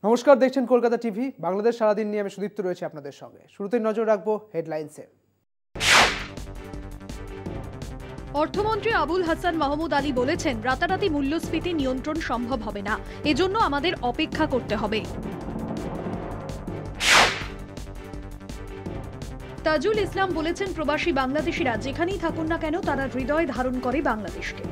নমস্কার, দেখছেন কলকাতা টিভি। বাংলাদেশ সারাদিন নিয়ে আমি সুদীপ্ত রয়েছে আপনাদের সঙ্গে। শুরুতেই নজর রাখবো হেডলাইন্সে। অর্থমন্ত্রী আবুল হাসান মাহমুদ আলী বলেছেন, রাতারাতি মূল্যস্ফীতি নিয়ন্ত্রণ সম্ভব হবে না, এজন্য আমাদের অপেক্ষা করতে হবে। তাজুল ইসলাম বলেছেন, প্রবাসী বাংলাদেশিরা যেখানেই থাকুন না কেন তারা হৃদয় ধারণ করে বাংলাদেশকে।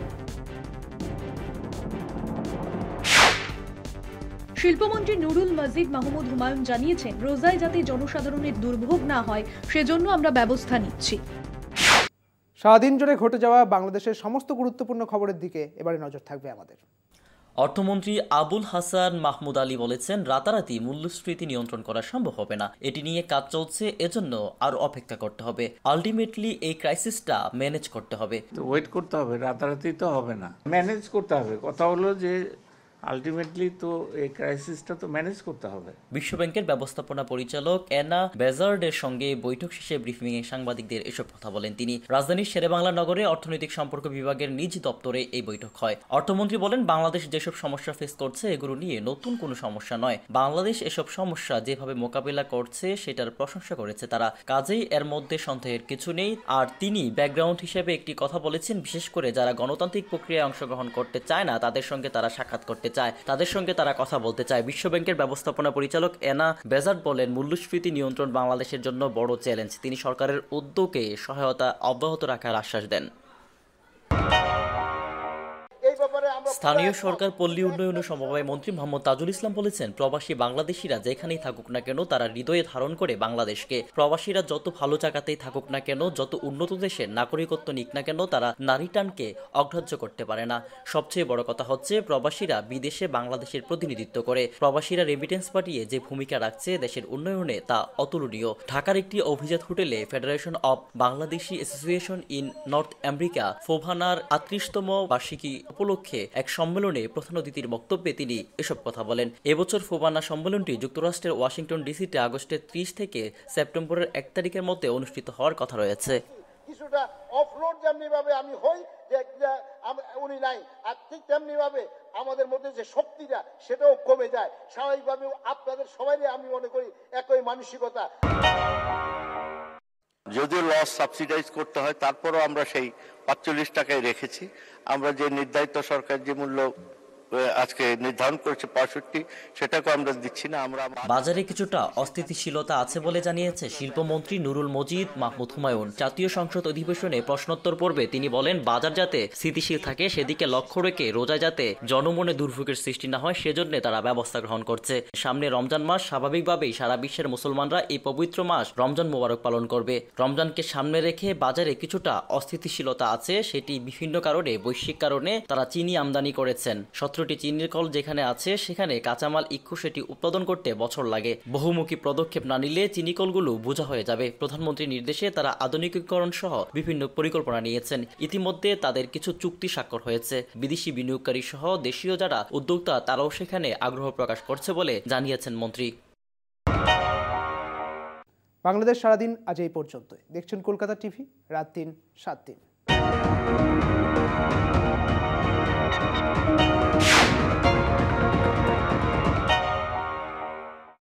শিল্পমন্ত্রী নুরুল মজিদ মাহমুদ হুমায়ুন জানিয়েছেন, রোজায় যাতে জনসাধারণের দুর্ভোগ না হয় সেজন্য আমরা ব্যবস্থা নিচ্ছি। সারাদিন জুড়ে ঘটে যাওয়া বাংলাদেশের সমস্ত গুরুত্বপূর্ণ খবরের দিকে এবারে নজর থাকবে আমাদের। অর্থমন্ত্রী আবুল হাসান মাহমুদ আলী বলেছেন, রাতারাতি মূল্যস্ফীতি নিয়ন্ত্রণ করা সম্ভব হবে না, এটি নিয়ে কাজ চলছে, এজন্য আরো অপেক্ষা করতে হবে। আলটিমেটলি এই ক্রাইসিসটা ম্যানেজ করতে হবে, ওয়েট করতে হবে, রাতারাতি তো হবে না, ম্যানেজ করতে হবে। কথা হলো যে আলটিমেটলি তো এই ক্রাইসিসটা তো ম্যানেজ করতে হবে। বিশ্বব্যাংকের ব্যবস্থাপনা পরিচালক অ্যানা বেজার্ডের সঙ্গে বৈঠক শেষে ব্রিফিংয়ে সাংবাদিকদের এসব কথা বলেন তিনি। রাজধানীর শেরেবাংলা নগরে অর্থনৈতিক সম্পর্ক বিভাগের নিজ দপ্তরে এই বৈঠক হয়। অর্থমন্ত্রী বলেন, বাংলাদেশ যেসব সমস্যা ফেস করছে এগুলো নিয়ে নতুন কোনো সমস্যা নয়। বাংলাদেশ এসব সমস্যা যেভাবে মোকাবিলা করছে সেটার প্রশংসা করেছে তারা, কাজেই এর মধ্যে সন্দেহের কিছু নেই। আর তিনি ব্যাকগ্রাউন্ড হিসেবে একটি কথা বলেছেন, বিশেষ করে যারা গণতান্ত্রিক প্রক্রিয়ায় অংশগ্রহণ করতে চায় না তাদের সঙ্গে তারা সাক্ষাৎ করতে চায়, তাদের সঙ্গে তারা কথা বলতে চায়। বিশ্বব্যাংকের ব্যবস্থাপনা পরিচালক অ্যানা বেজার্ড বলেন, মূল্যস্ফীতি নিয়ন্ত্রণ বাংলাদেশের জন্য বড় চ্যালেঞ্জ। তিনি সরকারের উদ্যোগে সহায়তা অব্যাহত রাখার আশ্বাস দেন। স্থানীয় সরকার পল্লী উন্নয়ন ও সমবায় মন্ত্রী মোহাম্মদ তাজুল ইসলাম বলেছেন, প্রবাসী বাংলাদেশিরা যেখানেই থাকুক না কেন তারা হৃদয়ে ধারণ করে বাংলাদেশকে। প্রবাসীরা যত ভালো জায়গাতেই থাকুক না কেন, যত উন্নত দেশের নাগরিকত্ব নিক না কেন, তারা নারী টানকে অগ্রাহ্য করতে পারে না। সবচেয়ে বড় কথা হচ্ছে, প্রবাসীরা বিদেশে বাংলাদেশের প্রতিনিধিত্ব করে। প্রবাসীরা রেমিটেন্স পাঠিয়ে যে ভূমিকা রাখছে দেশের উন্নয়নে তা অতুলনীয়। ঢাকার একটি অভিজাত হোটেলে federation of Bangladeshi association in North America ফোভানার ৩৮তম বার্ষিকী উপলক্ষে এক সম্মেলনে প্রধান অতিথির বক্তব্যে তিনি এসব কথা বলেন। এবছর ফোভানা সম্মেলনটি যুক্তরাষ্ট্রের ওয়াশিংটন ডিসিতে আগস্টের ৩০ থেকে সেপ্টেম্বরের ১ তারিখের মধ্যে অনুষ্ঠিত হওয়ার কথা রয়েছে। কিছুটা অফলোড যেমনি ভাবে আমি হই যে উনি নাই, আর ঠিক তেমনি ভাবে আমাদের মধ্যে যে শক্তিটা সেটাও কমে যায়। স্বাভাবিকভাবে আপনাদের সবাইকে আমি মনে করি একই মানসিকতা। যদিও লস সাবসিডাইজ করতে হয়, তারপরও আমরা সেই ৪৫ টাকায় রেখেছি। আমরা যে নির্ধারিত সরকার যে মূল্য আজকে নির্ধারণ করেছে ৬৫, সেটাকে আমরা দিচ্ছি না। আমরা বাজারে কিছুটা অস্থিতিশীলতা আছে বলে জানিয়েছে শিল্পমন্ত্রী নুরুল মজিদ মাহমুদ হুমায়ুন। জাতীয় সংসদ অধিবেশনে প্রশ্নোত্তর পর্বে তিনি বলেন, বাজার যাতে স্থিতিশীল থাকে সেদিকে লক্ষ্য রেখে রোজায় যাতে জনমনে দুর্ভোগের সৃষ্টি না হয় সেজন্য তারা ব্যবস্থা গ্রহণ করছে। সামনে রমজান মাস, স্বাভাবিকভাবেই সারা বিশ্বের মুসলমানরা এই পবিত্র মাস রমজান মোবারক পালন করবে। রমজানকে সামনে রেখে বাজারে কিছুটা অস্থিতিশীলতা আছে, সেটি বিভিন্ন কারণে, বৈশ্বিক কারণে তারা চিনি আমদানি করেছেন। ১৭টি চিনির কল যেখানে আছে সেখানে কাঁচামাল ইক্ষু সেটি উৎপাদন করতে বছর লাগে। বহুমুখী পদক্ষেপ না নিলে চিনি কলগুলো বোঝা হয়ে যাবে। প্রধানমন্ত্রীর নির্দেশে তারা আধুনিকীকরণ সহ বিভিন্ন পরিকল্পনা নিয়েছেন। ইতিমধ্যে তাদের কিছু চুক্তি স্বাক্ষর হয়েছে। বিদেশি বিনিয়োগকারী সহ দেশীয় যারা উদ্যোক্তা তারাও সেখানে আগ্রহ প্রকাশ করছে বলে জানিয়েছেন মন্ত্রী। বাংলাদেশ সারাদিন আজ এই পর্যন্তই। দেখছেন কলকাতা টিভি, রাত ৩, ৭ দিন।